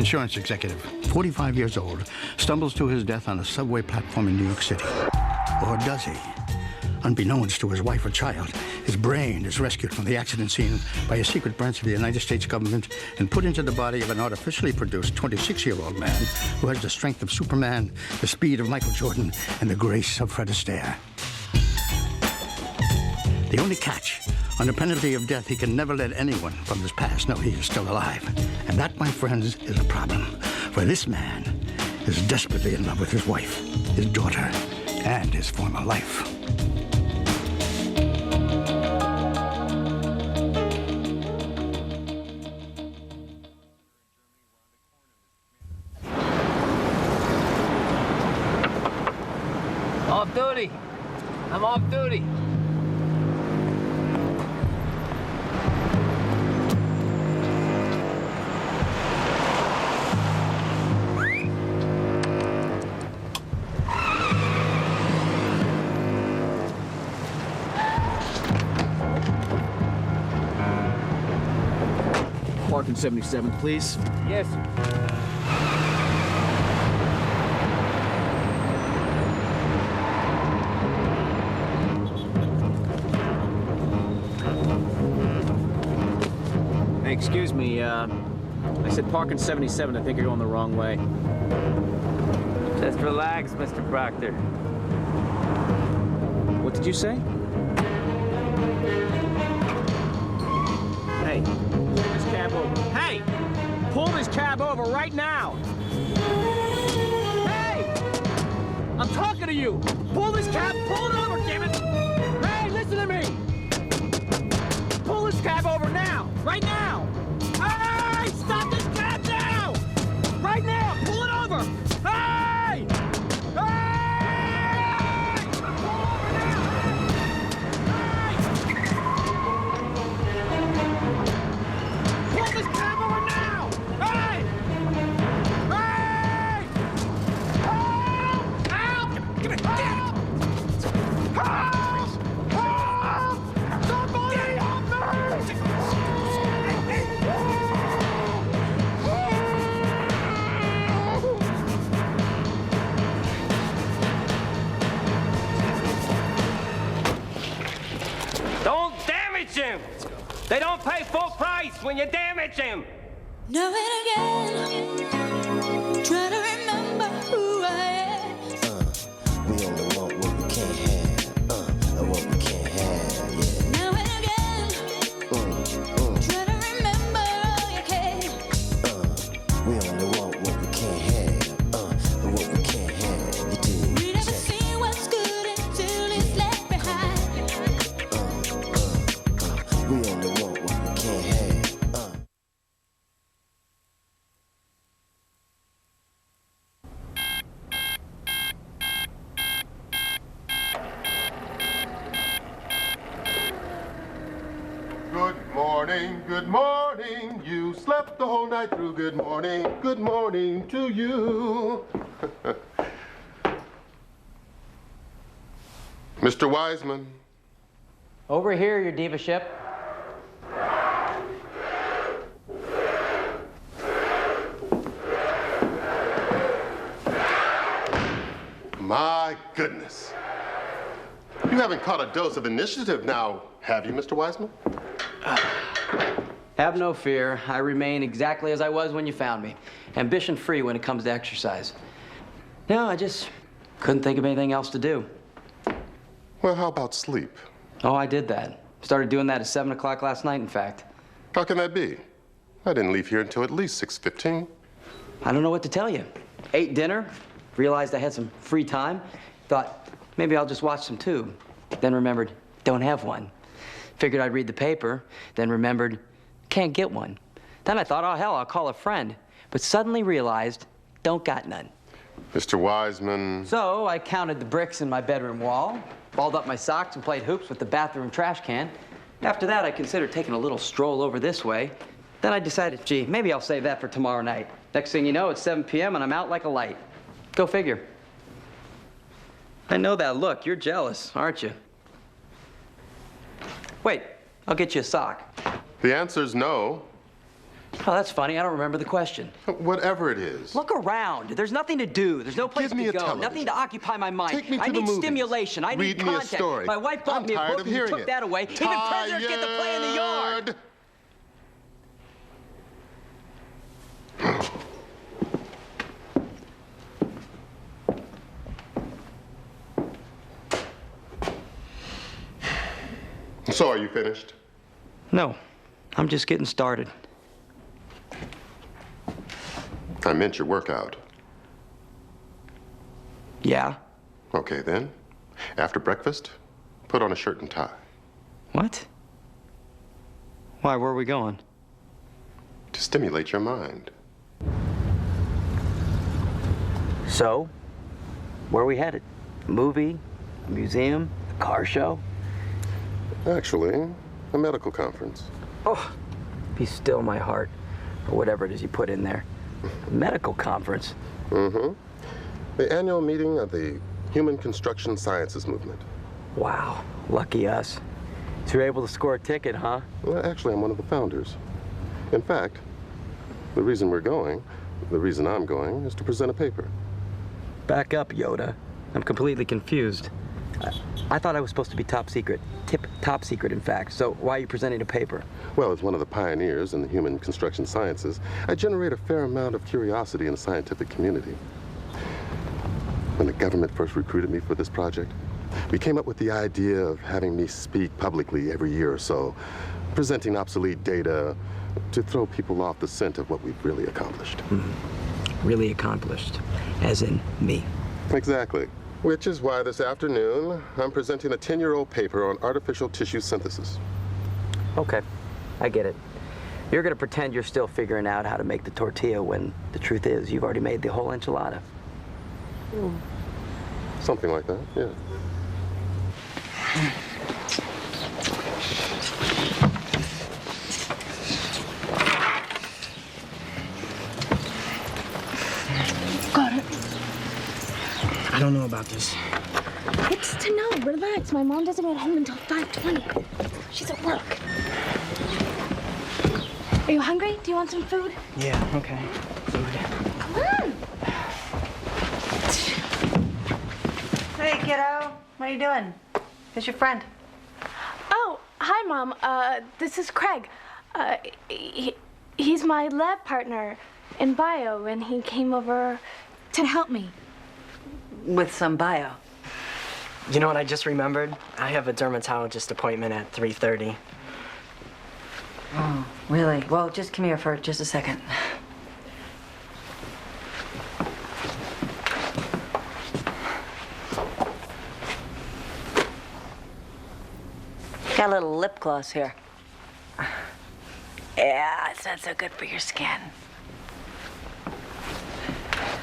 insurance executive, 45 years old, stumbles to his death on a subway platform in New York City. Or does he? Unbeknownst to his wife or child, his brain is rescued from the accident scene by a secret branch of the United States government and put into the body of an artificially produced 26-year-old man who has the strength of Superman, the speed of Michael Jordan, and the grace of Fred Astaire. The only catch, under penalty of death, he can never let anyone from his past know he is still alive. And that, my friends, is a problem. For this man is desperately in love with his wife, his daughter, and his former life. Off duty. I'm off duty. Parking 77th, please. Yes, sir. Hey, excuse me, I said parking 77. I think you're going the wrong way. Just relax, Mr. Proctor. What did you say? Hey, pull this cab over. Hey! Pull this cab over right now! Hey! I'm talking to you! Pull this cab, pull it over, damn it! Hey, listen to me! Pull this cab over now! Right now! Hey! Stop this cab now! Right now! Pull it over! Hey! Hey! Pull over now! Hey! Pull this cab over now! Hey! Hey! Help! Help! Give it! Help! Help! Help! Somebody help me! Don't damage him! They don't pay full price when you damage him! Now and again, try to remember who I am. We only want what we can't have, and what we can't have, yeah. Now and again, try to remember all you can. We only want what we can't have, and what we can't have, you do. We never see what's good until it's left behind. We only want what we can't have, Good morning, you slept the whole night through. Good morning to you. Mr. Wiseman. Over here, your diva-ship. My goodness. You haven't caught a dose of initiative now, have you, Mr. Wiseman? Have no fear. I remain exactly as I was when you found me. Ambition-free when it comes to exercise. No, I just couldn't think of anything else to do. Well, how about sleep? Oh, I did that. Started doing that at 7 o'clock last night, in fact. How can that be? I didn't leave here until at least 6:15. I don't know what to tell you. Ate dinner, realized I had some free time, thought maybe I'll just watch some tube. Then remembered, don't have one. Figured I'd read the paper, then remembered, can't get one. Then I thought, oh, hell, I'll call a friend. But suddenly realized, don't got none. Mr. Wiseman. So I counted the bricks in my bedroom wall, balled up my socks and played hoops with the bathroom trash can. After that, I considered taking a little stroll over this way. Then I decided, gee, maybe I'll save that for tomorrow night. Next thing you know, it's 7 p.m. and I'm out like a light. Go figure. I know that look. You're jealous, aren't you? Wait, I'll get you a sock. The answer's no. Oh, that's funny. I don't remember the question. Whatever it is. Look around. There's nothing to do. There's no place Give me to a go. television. Nothing to occupy my mind. Take me to I the need movies. stimulation. I Read need me a content. story. My wife bought I'm me a tired book of and you hearing took it. that away. Even prisoners get to play in the yard. So, are you finished? No, I'm just getting started. I meant your workout. Yeah? Okay, then. After breakfast, put on a shirt and tie. What? Why, where are we going? To stimulate your mind. So, where are we headed? A movie? A museum? A car show? Actually, a medical conference. Oh, be still my heart. Or whatever it is you put in there. A medical conference. Mm-hmm. The annual meeting of the Human Construction Sciences Movement. Wow, lucky us. So you're able to score a ticket, huh? Well, actually, I'm one of the founders. In fact, the reason I'm going, is to present a paper. Back up, Yoda. I'm completely confused. I thought I was supposed to be top secret. Top secret, in fact. So why are you presenting a paper? Well, as one of the pioneers in the human construction sciences, I generate a fair amount of curiosity in the scientific community. When the government first recruited me for this project, we came up with the idea of having me speak publicly every year or so, presenting obsolete data to throw people off the scent of what we've really accomplished. Mm-hmm. Really accomplished. As in me. Exactly. Which is why this afternoon, I'm presenting a 10-year-old paper on artificial tissue synthesis. Okay, I get it. You're gonna pretend you're still figuring out how to make the tortilla when the truth is you've already made the whole enchilada. Something like that, yeah. Got it. I don't know about this. It's to know. Relax. My mom doesn't get home until 5:20. She's at work. Are you hungry? Do you want some food? Yeah, okay. Come on. Hey, kiddo. What are you doing? Who's your friend? Oh, hi, Mom. This is Craig. He's my lab partner in bio, and he came over to help me. With some bio. You know what I just remembered? I have a dermatologist appointment at 3:30. Oh, really? Well, just come here for just a second. Got a little lip gloss here. Yeah, it's not so good for your skin.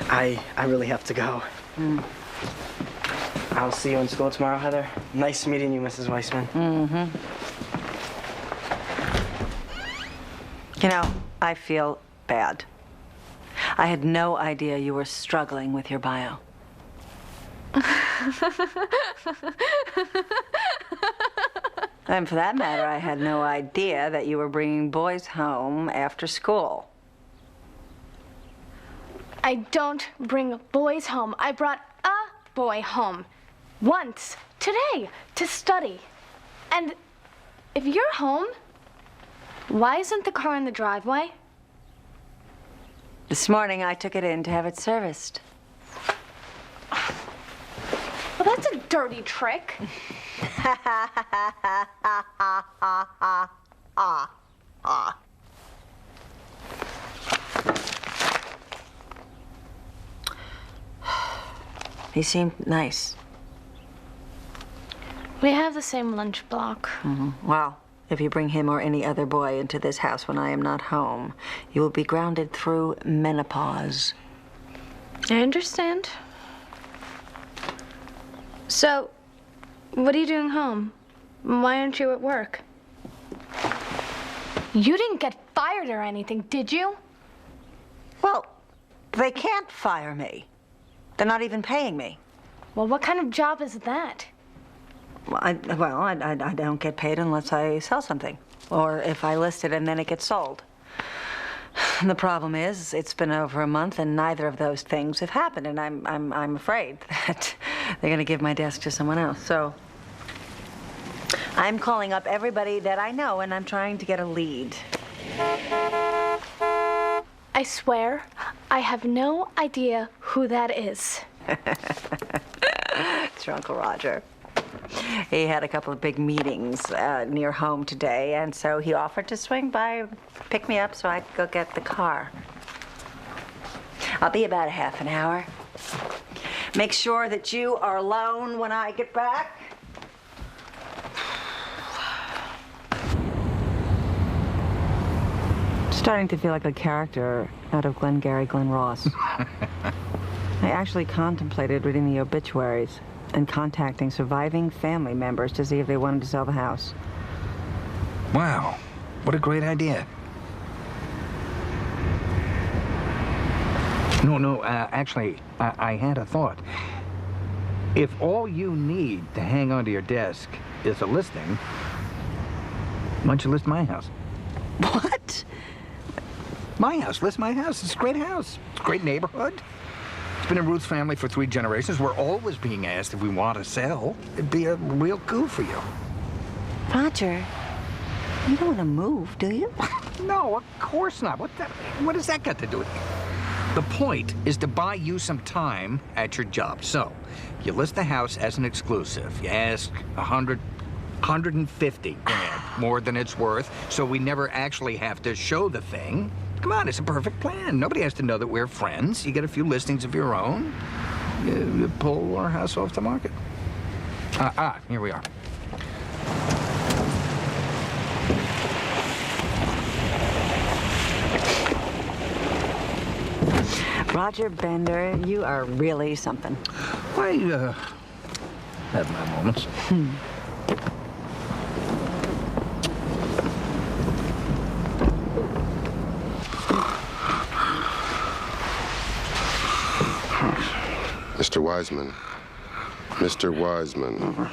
I really have to go. I'll see you in school tomorrow, Heather. Nice meeting you, Mrs. Weissman. Mm-hmm. You know, I feel bad. I had no idea you were struggling with your bio. And for that matter, I had no idea that you were bringing boys home after school. I don't bring boys home. I brought a boy home. Once. Today. To study. And if you're home, why isn't the car in the driveway? This morning, I took it in to have it serviced. Well, that's a dirty trick. He seemed nice. We have the same lunch block. Well, if you bring him or any other boy into this house when I am not home, you will be grounded through menopause. I understand. So, what are you doing home? Why aren't you at work? You didn't get fired or anything, did you? Well, they can't fire me. They're not even paying me. Well, what kind of job is that? Well, I don't get paid unless I sell something. Or if I list it and then it gets sold. The problem is, it's been over a month and neither of those things have happened, and I'm afraid that they're going to give my desk to someone else. So I'm calling up everybody that I know, and I'm trying to get a lead. I swear, I have no idea who that is. It's your Uncle Roger. He had a couple of big meetings near home today, and so he offered to swing by, pick me up so I could go get the car. I'll be about a half an hour. Make sure that you are alone when I get back. Starting to feel like a character out of Glengarry Glen Ross. I actually contemplated reading the obituaries and contacting surviving family members to see if they wanted to sell the house. Wow, what a great idea. No, actually, I had a thought. If all you need to hang onto your desk is a listing, why don't you list my house? What? My house, list my house. It's a great house. It's a great neighborhood. It's been in Ruth's family for 3 generations. We're always being asked if we want to sell. It'd be a real coup for you. Roger, you don't want to move, do you? No, of course not. What has that got to do with it? The point is to buy you some time at your job. So, you list the house as an exclusive. You ask 150 grand, more than it's worth, so we never actually have to show the thing. Come on, it's a perfect plan. Nobody has to know that we're friends. You get a few listings of your own. You pull our house off the market. Here we are. Roger Bender, you are really something. I have my moments. Mr. Wiseman. Mr. Wiseman.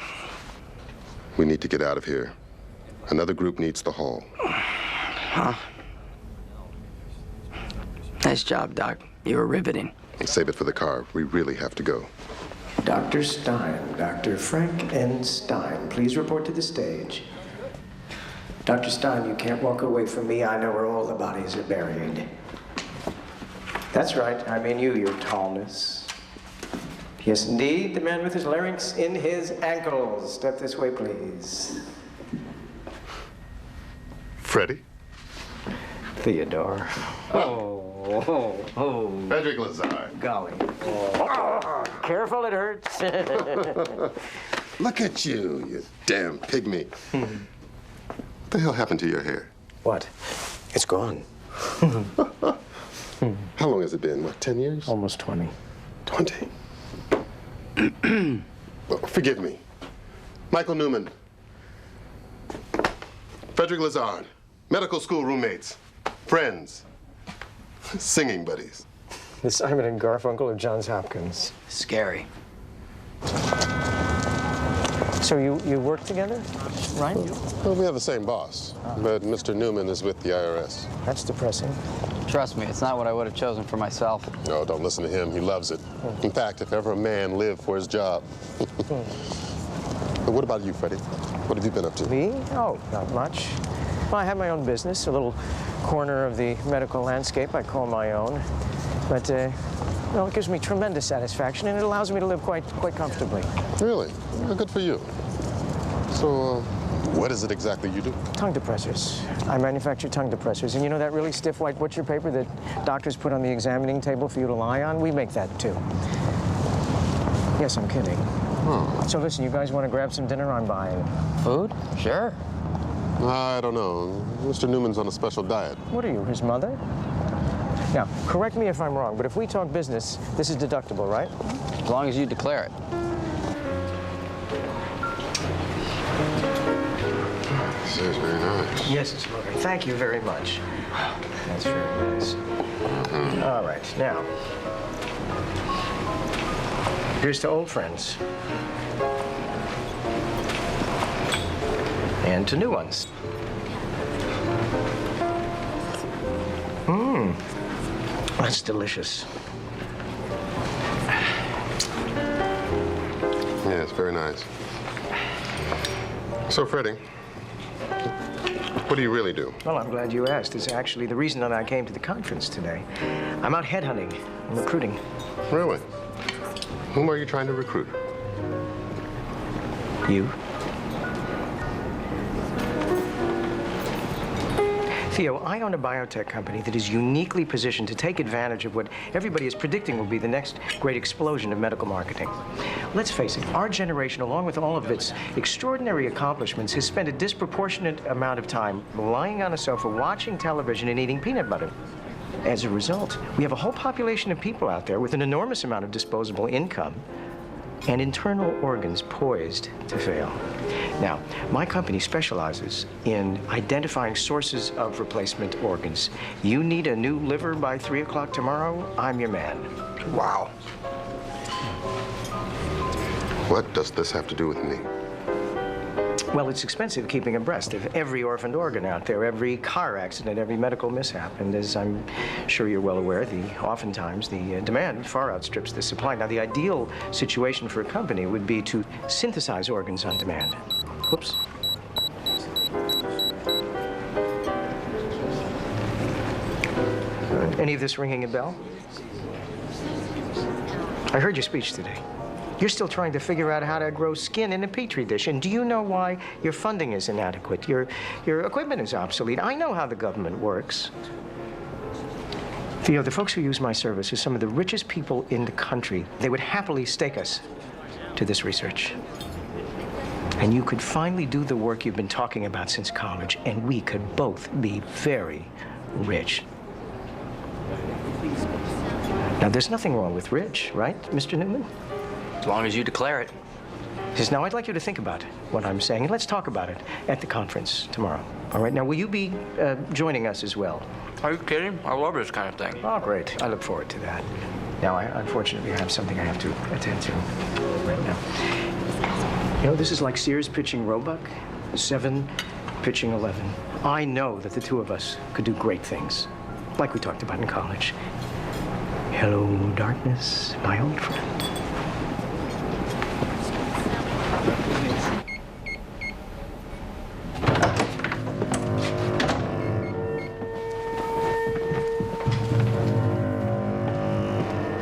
We need to get out of here. Another group needs the hall. Huh? Nice job, Doc. You were riveting. Save it for the car. We really have to go. Dr. Stein, Dr. Frank N. Stein, please report to the stage. Dr. Stein, you can't walk away from me. I know where all the bodies are buried. That's right. I mean you, your tallness. Yes, indeed. The man with his larynx in his ankles. Step this way, please. Freddie? Theodore. Oh. Frederick Lizzard. Golly. Oh, careful, it hurts. Look at you, you damn pygmy. What the hell happened to your hair? What? It's gone. How long has it been? What, 10 years? Almost 20. 20. Well, forgive me. Michael Newman. Frederick Lizzard. Medical school roommates. Friends. Singing buddies. The Simon and Garfunkel of Johns Hopkins. Scary. So you work together, right? Well, we have the same boss, but Mr. Newman is with the IRS. That's depressing. Trust me, it's not what I would have chosen for myself. No, don't listen to him. He loves it. In fact, if ever a man lived for his job. But what about you, Freddie? What have you been up to? Me? Oh, not much. Well, I have my own business, a little corner of the medical landscape I call my own. But, well, it gives me tremendous satisfaction, and it allows me to live quite comfortably. Really? Well, good for you. So, what is it exactly you do? Tongue depressors. I manufacture tongue depressors. And you know that really stiff white butcher paper that doctors put on the examining table for you to lie on? We make that, too. Yes, I'm kidding. Huh. So listen, you guys want to grab some dinner? I'm buying. Food? Sure. I don't know. Mr. Newman's on a special diet. What are you, his mother? Now, correct me if I'm wrong, but if we talk business, this is deductible, right? As long as you declare it. This is very nice. Yes, it's lovely. Thank you very much. That's very nice. All right, now, here's to old friends. And to new ones. That's delicious. Yeah, it's very nice. So, Freddie, what do you really do? Well, I'm glad you asked. It's actually the reason that I came to the conference today. I'm out headhunting and recruiting. Really? Whom are you trying to recruit? You. Theo, I own a biotech company that is uniquely positioned to take advantage of what everybody is predicting will be the next great explosion of medical marketing. Let's face it, our generation, along with all of its extraordinary accomplishments, has spent a disproportionate amount of time lying on a sofa, watching television, and eating peanut butter. As a result, we have a whole population of people out there with an enormous amount of disposable income and internal organs poised to fail. Now, my company specializes in identifying sources of replacement organs. You need a new liver by 3 o'clock tomorrow, I'm your man. Wow. What does this have to do with me? Well, it's expensive keeping abreast of every orphaned organ out there, every car accident, every medical mishap. And as I'm sure you're well aware, oftentimes the demand far outstrips the supply. Now, the ideal situation for a company would be to synthesize organs on demand. Whoops. Any of this ringing a bell? I heard your speech today. You're still trying to figure out how to grow skin in a petri dish. And do you know why your funding is inadequate? Your equipment is obsolete. I know how the government works. Theo, the folks who use my service are some of the richest people in the country. They would happily stake us to this research. And you could finally do the work you've been talking about since college, and we could both be very rich. Now, there's nothing wrong with rich, right, Mr. Newman? As long as you declare it. Yes, now I'd like you to think about what I'm saying, and let's talk about it at the conference tomorrow. All right, now will you be joining us as well? Are you kidding? I love this kind of thing. Oh, great. I look forward to that. Now, I unfortunately have something I have to attend to right now. You know, this is like Sears pitching Roebuck, 7 pitching 11. I know that the two of us could do great things, like we talked about in college. Hello, darkness, my old friend.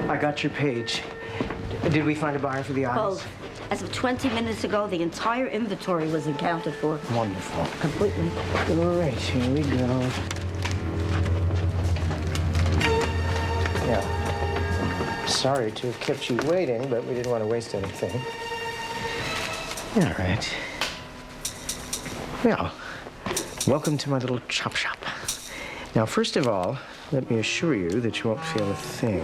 I got your page. Did we find a buyer for the eyes? Oh, as of 20 minutes ago, the entire inventory was accounted for. Wonderful. Completely. All right, here we go. Yeah. Sorry to have kept you waiting, but we didn't want to waste anything. All right. Well, welcome to my little chop shop. Now, first of all, let me assure you that you won't feel a thing.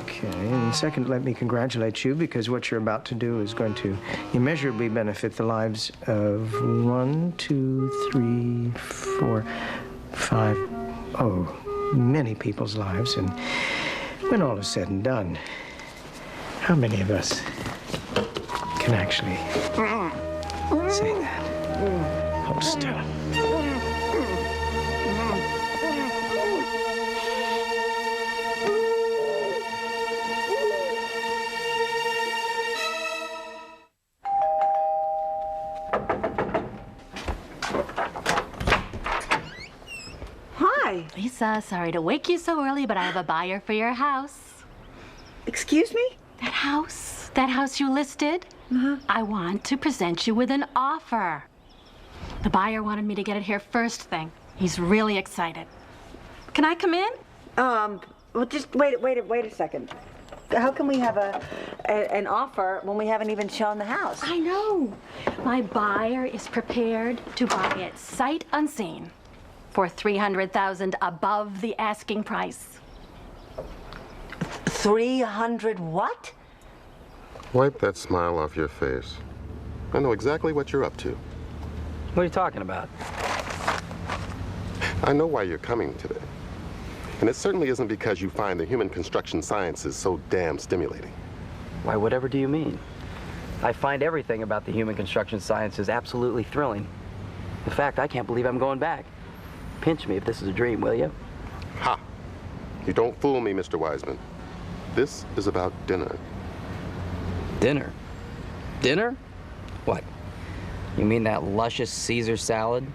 Okay, and second, let me congratulate you because what you're about to do is going to immeasurably benefit the lives of 1, 2, 3, 4, 5, many people's lives. And when all is said and done, how many of us can actually say that? Hold still. Lisa, sorry to wake you so early, but I have a buyer for your house. Excuse me? That house you listed, I want to present you with an offer. The buyer wanted me to get it here first thing. He's really excited. Can I come in? Well, just wait a second. How can we have an offer when we haven't even shown the house? I know. My buyer is prepared to buy it sight unseen for $300,000 above the asking price. 300 what? Wipe that smile off your face. I know exactly what you're up to. What are you talking about? I know why you're coming today. And it certainly isn't because you find the human construction sciences so damn stimulating. Why, whatever do you mean? I find everything about the human construction sciences absolutely thrilling. In fact, I can't believe I'm going back. Pinch me if this is a dream, will you? You don't fool me, Mr. Wiseman. This is about dinner. Dinner? Dinner? What? You mean that luscious Caesar salad,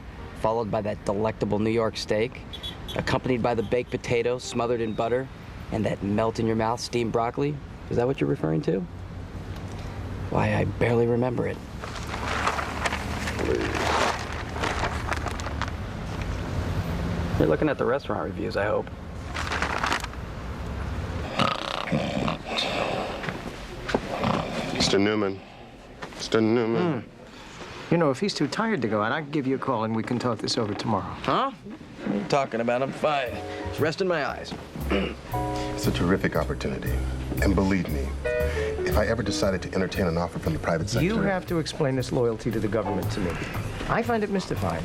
followed by that delectable New York steak, accompanied by the baked potato smothered in butter, and that melt-in-your-mouth steamed broccoli? Is that what you're referring to? Why, I barely remember it. You're looking at the restaurant reviews, I hope. Mr. Newman. Mr. Newman. You know, if he's too tired to go out, I can give you a call and we can talk this over tomorrow. Huh? What are you talking about? I'm fine. Just resting my eyes. It's a terrific opportunity. And believe me, if I ever decided to entertain an offer from the private sector... You have to explain this loyalty to the government to me. I find it mystifying.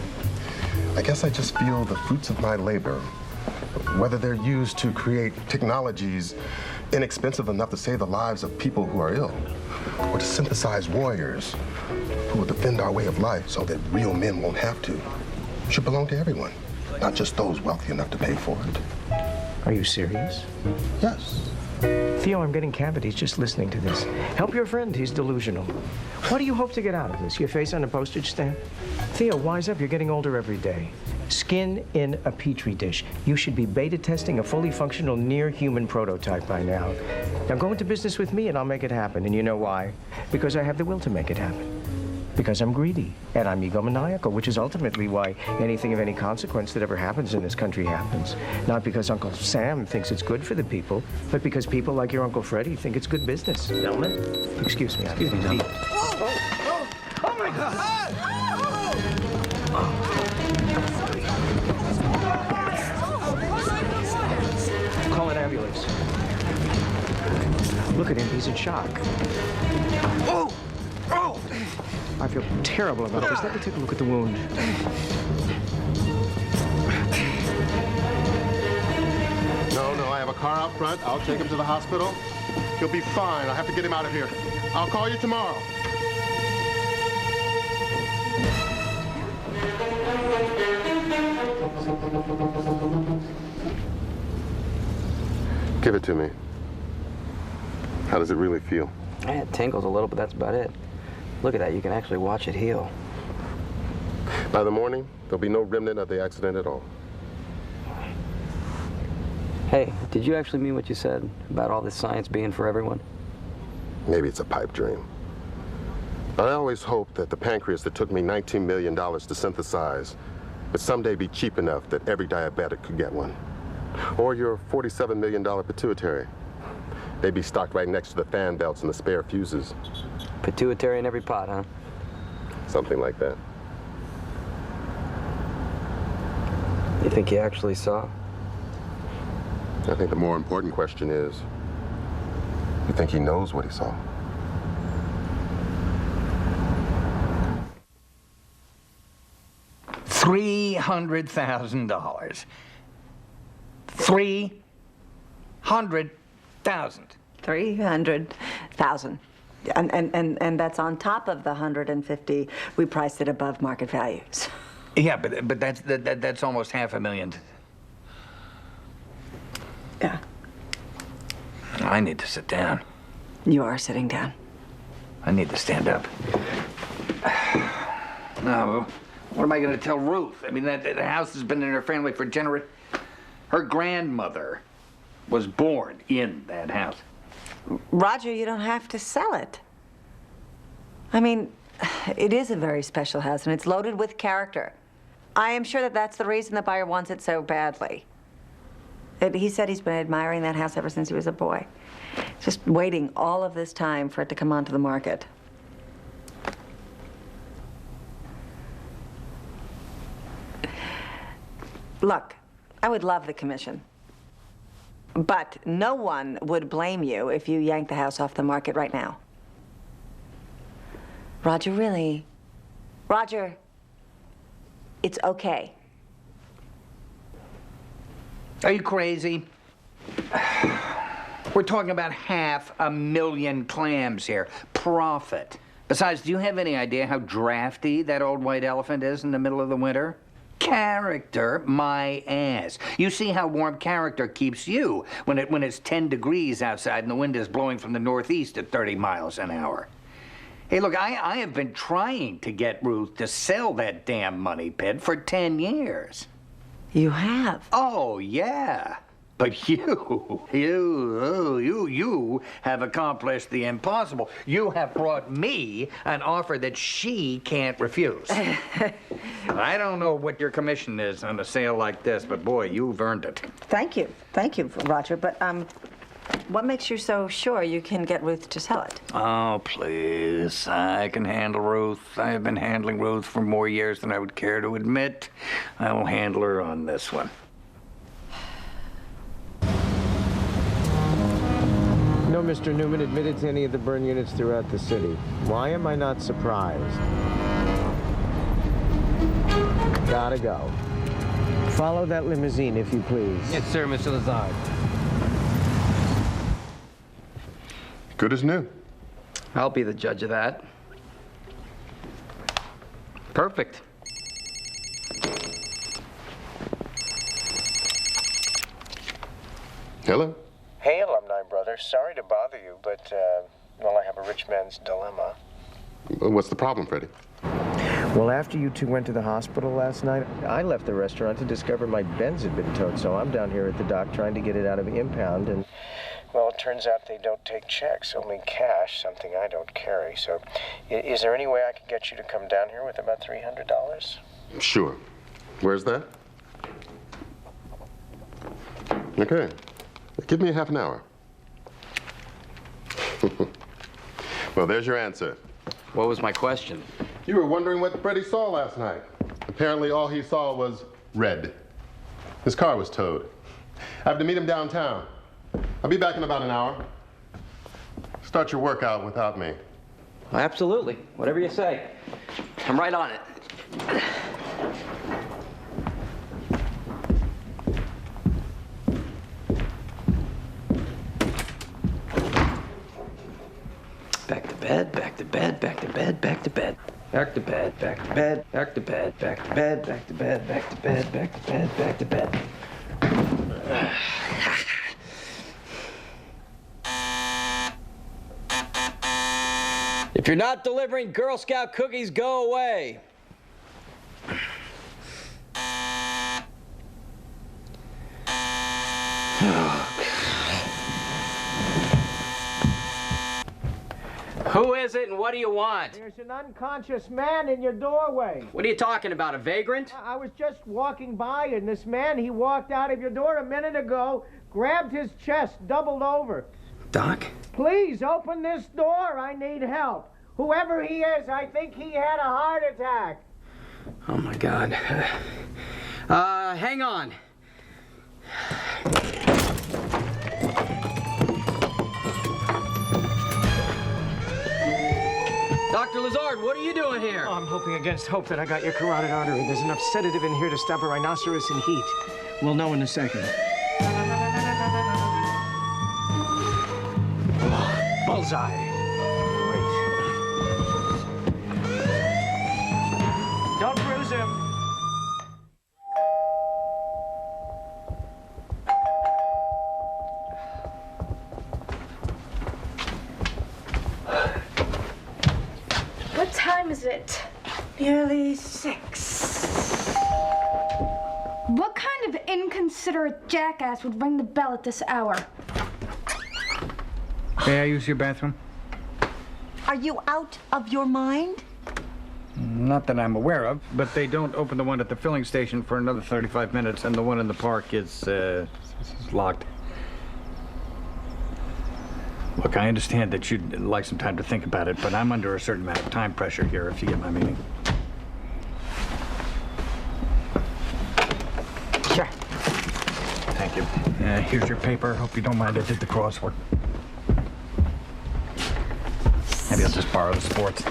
I guess I just feel the fruits of my labor, whether they're used to create technologies inexpensive enough to save the lives of people who are ill, or to synthesize warriors who will defend our way of life so that real men won't have to, should belong to everyone, not just those wealthy enough to pay for it. Are you serious? Yes. Theo, I'm getting cavities just listening to this. Help your friend, he's delusional. What do you hope to get out of this? Your face on a postage stamp? Theo, wise up, you're getting older every day. Skin in a petri dish. You should be beta testing a fully functional near-human prototype by now. Now go into business with me and I'll make it happen. And you know why? Because I have the will to make it happen. Because I'm greedy, and I'm egomaniacal, which is ultimately why anything of any consequence that ever happens in this country happens. Not because Uncle Sam thinks it's good for the people, but because people like your Uncle Freddie think it's good business. Gentlemen? Excuse me, gentlemen. Oh my God! Call an ambulance. Look at him, he's in shock. Oh! Oh! I feel terrible about this. Let me take a look at the wound. No, I have a car out front. I'll take him to the hospital. He'll be fine. I'll have to get him out of here. I'll call you tomorrow. Give it to me. How does it really feel? It tingles a little, but that's about it. Look at that. You can actually watch it heal. By the morning, there'll be no remnant of the accident at all. Hey, did you actually mean what you said about all this science being for everyone? Maybe it's a pipe dream. But I always hoped that the pancreas that took me $19 million to synthesize would someday be cheap enough that every diabetic could get one. Or your $47 million pituitary. They'd be stocked right next to the fan belts and the spare fuses. Pituitary in every pot, huh? Something like that. You think he actually saw? I think the more important question is, you think he knows what he saw? $300,000. 300,000. 300,000. And that's on top of the 150 we priced it above market values. Yeah, but that's almost $500,000. Yeah. I need to sit down. You are sitting down. I need to stand up. No, what am I going to tell Ruth? I mean, that house has been in her family for generations. Her grandmother was born in that house. Roger, you don't have to sell it. I mean, it is a very special house, and it's loaded with character. I am sure that that's the reason the buyer wants it so badly. He said he's been admiring that house ever since he was a boy. Just waiting all of this time for it to come onto the market. Look, I would love the commission. But no one would blame you if you yanked the house off the market right now. Roger, really? Roger, it's okay. Are you crazy? We're talking about 500,000 clams here. Profit. Besides, do you have any idea how drafty that old white elephant is in the middle of the winter? Character, my ass. You see how warm character keeps you when it's 10 degrees outside and the wind is blowing from the northeast at 30 miles an hour. Hey, look, I have been trying to get Ruth to sell that damn money pit for 10 years. You have? Oh, yeah. But you have accomplished the impossible. You have brought me an offer that she can't refuse. I don't know what your commission is on a sale like this, but boy, you've earned it. Thank you, Roger. But what makes you so sure you can get Ruth to sell it? Oh, please. I can handle Ruth. I have been handling Ruth for more years than I would care to admit. I will handle her on this one. No, Mr. Newman admitted to any of the burn units throughout the city. Why am I not surprised? Gotta go. Follow that limousine, if you please. Yes, sir, Mr. Lizzard. Good as new. I'll be the judge of that. Perfect. Hello? Hey, alumni brother. Sorry to bother you, but, well, I have a rich man's dilemma. What's the problem, Freddie? Well, after you two went to the hospital last night, I left the restaurant to discover my Benz had been towed, so I'm down here at the dock trying to get it out of impound, and, well, it turns out they don't take checks, only cash, something I don't carry. So is there any way I can get you to come down here with about $300? Sure. Where's that? Okay. Give me a half an hour. Well, there's your answer. What was my question? You were wondering what Freddie saw last night. Apparently all he saw was red. His car was towed. I have to meet him downtown. I'll be back in about an hour. Start your workout without me. Absolutely. Whatever you say. I'm right on it. Back to bed, back to bed, back to bed, back to bed. Back to bed, back to bed, back to bed, back to bed, back to bed, back to bed, back to bed, back to bed. If you're not delivering Girl Scout cookies, go away. Who is it and what do you want? There's an unconscious man in your doorway. What are you talking about, a vagrant? I was just walking by, and this man, he walked out of your door a minute ago, grabbed his chest, doubled over. Doc? Please, open this door. I need help. Whoever he is, I think he had a heart attack. Oh, my God. Hang on. Dr. Lizzard, what are you doing here? Oh, I'm hoping against hope that I got your carotid artery. There's enough sedative in here to stop a rhinoceros in heat. We'll know in a second. Oh, bullseye. Great. Don't bruise him. What time is it? Nearly 6. What kind of inconsiderate jackass would ring the bell at this hour? May I use your bathroom? Are you out of your mind? Not that I'm aware of, but they don't open the one at the filling station for another 35 minutes, and the one in the park is locked. Look, I understand that you'd like some time to think about it, but I'm under a certain amount of time pressure here, if you get my meaning. Sure. Thank you. Here's your paper. Hope you don't mind I did the crossword. Maybe I'll just borrow the sports.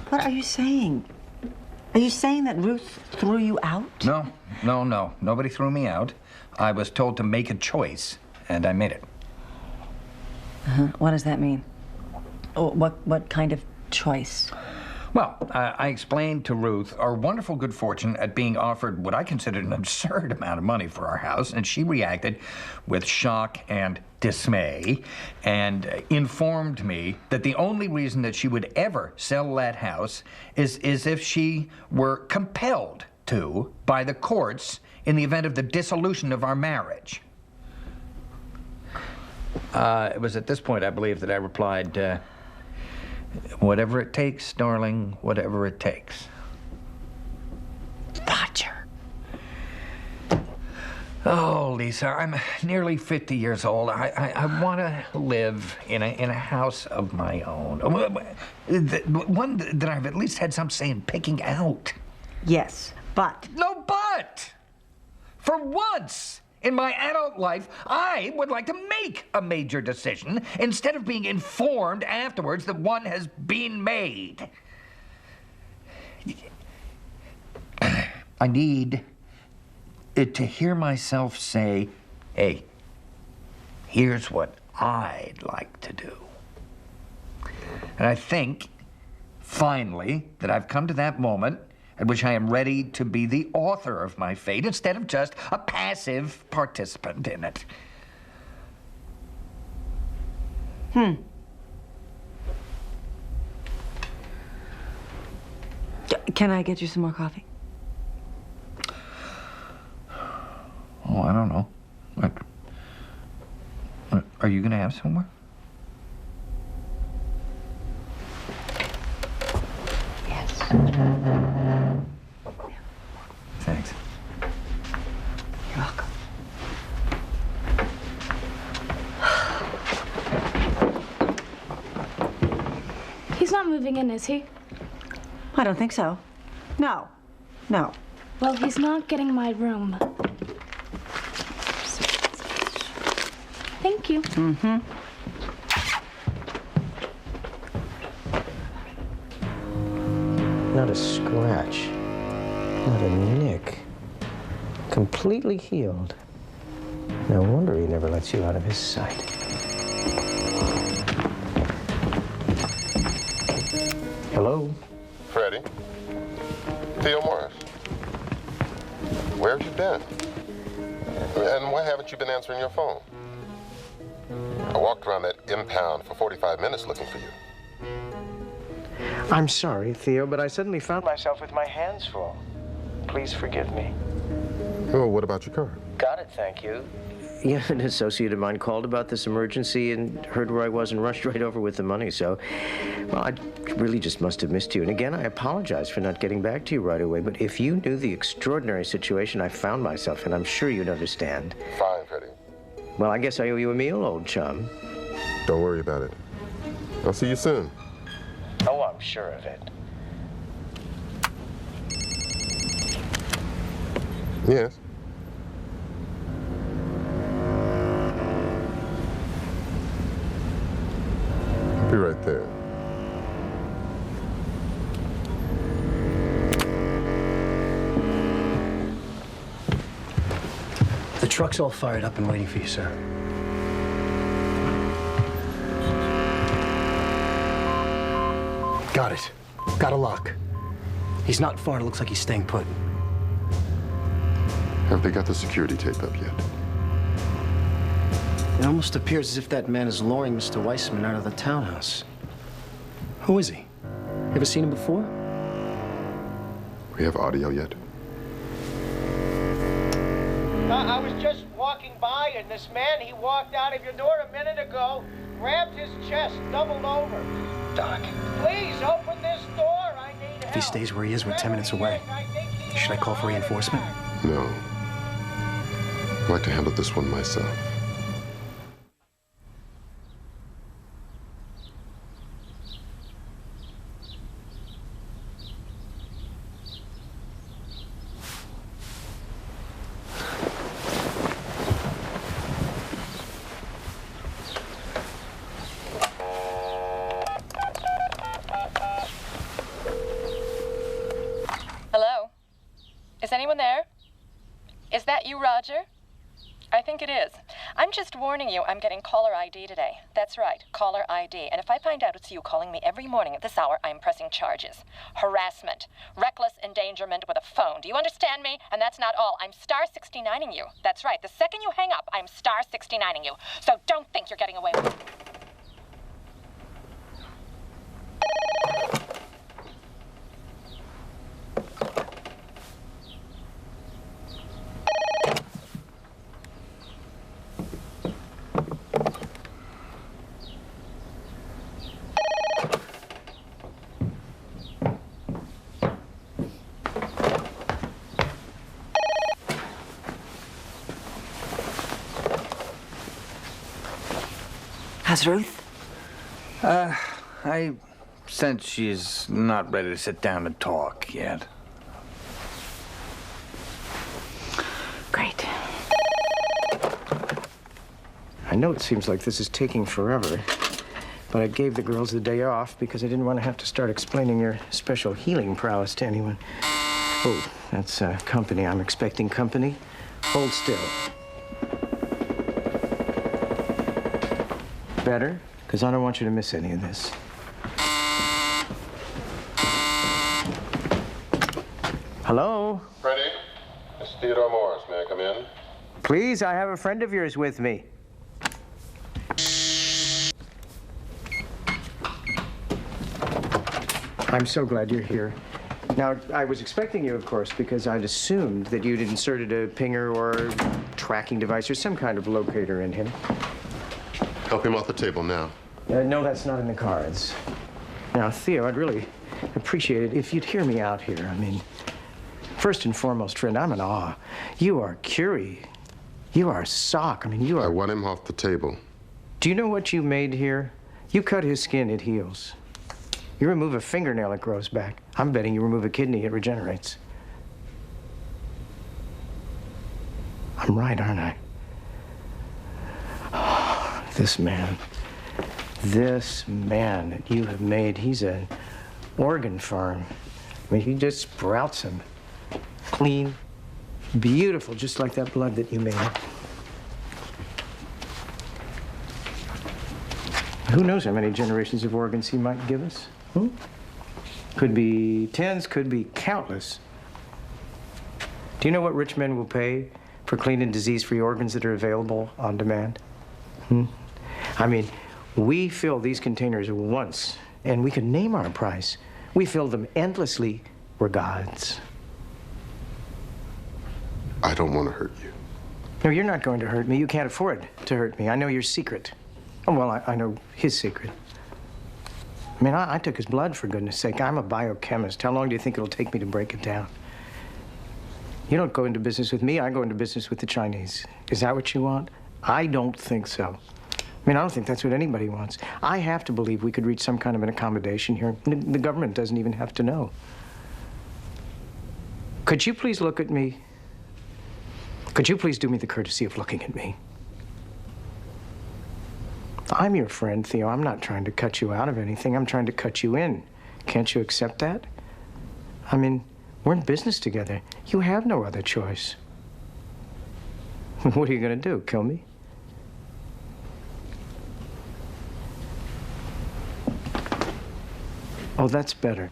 What are you saying? Are you saying that Ruth threw you out? No. Nobody threw me out. I was told to make a choice, and I made it. What does that mean? Oh, what kind of choice? Well, I explained to Ruth our wonderful good fortune at being offered what I considered an absurd amount of money for our house, and she reacted with shock and dismay and informed me that the only reason that she would ever sell that house is if she were compelled to by the courts in the event of the dissolution of our marriage. It was at this point, I believe, that I replied, whatever it takes, darling, whatever it takes. Roger. Oh, Lisa, I'm nearly 50 years old. I want to live in a house of my own. One that I've at least had some say in picking out. Yes, but. No but! For once in my adult life, I would like to make a major decision instead of being informed afterwards that one has been made. I need to hear myself say, hey, here's what I'd like to do. And I think, finally, that I've come to that moment at which I am ready to be the author of my fate instead of just a passive participant in it. Can I get you some more coffee? Oh, I don't know. Are you going to have some more? Yes. Thanks. You're welcome. He's not moving in, is he? I don't think so. No. No. Well, he's not getting my room. Thank you. Mm-hmm. Not a scratch. Not a nick. Completely healed. No wonder he never lets you out of his sight. Hello? Freddie? Theo Morris? Where have you been? And why haven't you been answering your phone? I walked around that impound for 45 minutes looking for you. I'm sorry, Theo, but I suddenly found myself with my hands full. Please forgive me. Oh, what about your car? Got it, thank you. Yeah, an associate of mine called about this emergency and heard where I was and rushed right over with the money, so... Well, I really just must have missed you. And again, I apologize for not getting back to you right away, but if you knew the extraordinary situation I found myself in, I'm sure you'd understand. Fine, Freddie. Well, I guess I owe you a meal, old chum. Don't worry about it. I'll see you soon. Oh, I'm sure of it. Yes. I'll be right there. The truck's all fired up and waiting for you, sir. Got it. Got a lock. He's not far. It looks like he's staying put. Have they got the security tape up yet? It almost appears as if that man is luring Mr. Weissman out of the townhouse. Who is he? You ever seen him before? We have audio yet? I was just walking by, and this man, he walked out of your door a minute ago, grabbed his chest, doubled over. Doc. Please, open this door. I need help. If he stays where he is, we're 10 minutes away. Should I call for reinforcement? No. I'd like to handle this one myself. Hello? Is anyone there? Is that you, Roger? I think it is. I'm just warning you, I'm getting caller ID today. That's right, caller ID. And if I find out it's you calling me every morning at this hour, I'm pressing charges. Harassment, reckless endangerment with a phone. Do you understand me? And that's not all. I'm star 69ing you. That's right, the second you hang up, I'm star 69ing you. So don't think you're getting away with it. How's Ruth? I sense she's not ready to sit down and talk yet. Great. I know it seems like this is taking forever, but I gave the girls the day off because I didn't want to have to start explaining your special healing prowess to anyone. Oh, that's company. I'm expecting company. Hold still. Better? Because I don't want you to miss any of this. Hello? Freddie, it's Theodore Morris. May I come in? Please, I have a friend of yours with me. I'm so glad you're here. Now, I was expecting you, of course, because I'd assumed that you'd inserted a pinger or tracking device or some kind of locator in him. Help him off the table now. No, that's not in the cards. Now, Theo, I'd really appreciate it if you'd hear me out here. I mean, first and foremost, friend, I'm in awe. You are Curie. You are Sock. I mean, you are... I want him off the table. Do you know what you made here? You cut his skin, it heals. You remove a fingernail, it grows back. I'm betting you remove a kidney, it regenerates. I'm right, aren't I? This man that you have made, he's an organ farm. I mean, he just sprouts them. Clean, beautiful, just like that blood that you made. Who knows how many generations of organs he might give us? Could be tens, could be countless. Do you know what rich men will pay for clean and disease-free organs that are available on demand? I mean, we fill these containers once, and we can name our price. We fill them endlessly. We're gods. I don't want to hurt you. No, you're not going to hurt me. You can't afford to hurt me. I know your secret. Oh, well, I know his secret. I mean, I took his blood, for goodness sake. I'm a biochemist. How long do you think it'll take me to break it down? You don't go into business with me. I go into business with the Chinese. Is that what you want? I don't think so. I mean, I don't think that's what anybody wants. I have to believe we could reach some kind of an accommodation here. The government doesn't even have to know. Could you please look at me? Could you please do me the courtesy of looking at me? I'm your friend, Theo. I'm not trying to cut you out of anything. I'm trying to cut you in. Can't you accept that? I mean, we're in business together. You have no other choice. What are you going to do, kill me? Oh, that's better.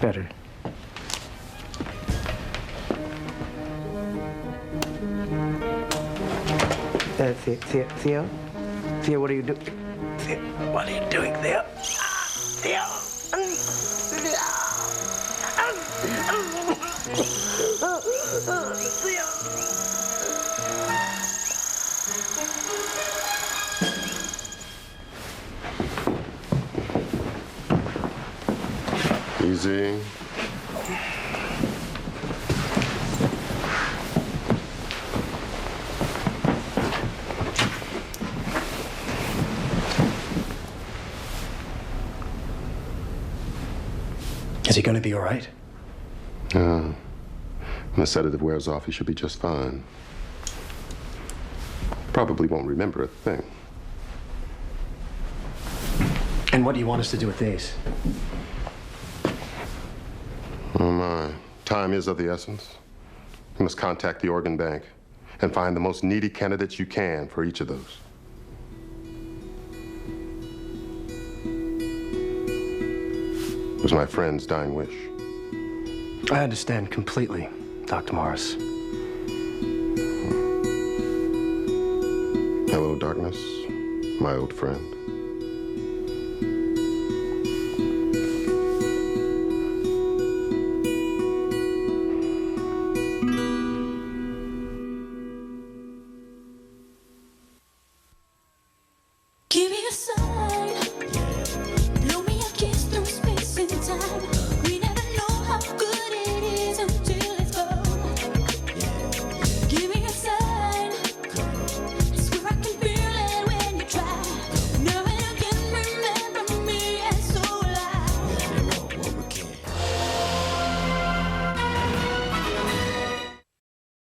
Better. Theo? Theo, what are you doing? What are you doing, Theo? Theo! Easy. Is he going to be all right? When the sedative wears off, he should be just fine. Probably won't remember a thing. And what do you want us to do with these? Oh, my. Time is of the essence. You must contact the organ bank and find the most needy candidates you can for each of those. It was my friend's dying wish. I understand completely, Dr. Morris. Hello, darkness, my old friend. Give me a sign.